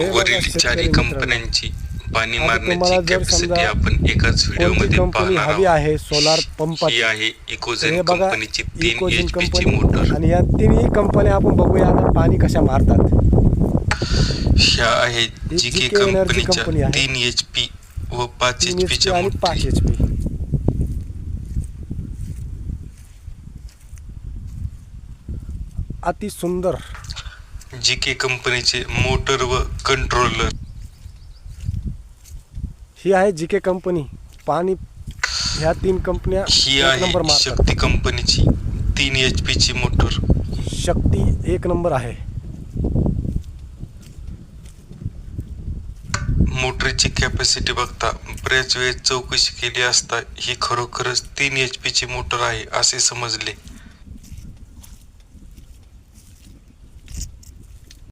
हे बघा वरील शेतकरी चारही मित्रांनो, कंपन्यांची पाणी आता मारण्याची तुम्हाला जर कॅपॅसिटी समजा आपण एकाच कोणती व्हिडिओमध्ये कंपनी पाहणार हवी आहोत. आहे सोलार ही पंपाची, आहे तर इकोझेन हे बघा कंपनीची 3 इकोजिन HP ची कंपनी. मोटर. आणि या तिन्ही कंपन्या आपण बघूया आता पाणी कशा मारतात. ह्या आहेत ही जीके GK एनर्जी कंपनीच्या कंपनी आहे. 3 HP व 5 3 HP HP च्या आणि 5 मोटरी. HP. अति सुंदर जीके कंपनीचे मोटर व कंट्रोलर. ही आहे जीके कंपनी. पाणी ह्या 3 कंपन्या ही एक आहे नंबर मारतात. शक्ती कंपनीची 3 HP ची मोटर. शक्ती एक नंबर आहे. मोटरची कॅपॅसिटी बघता बऱ्याच वेळेस चौकशी केली असता ही खरोखरच 3 HP ची मोटर आहे असे समजले.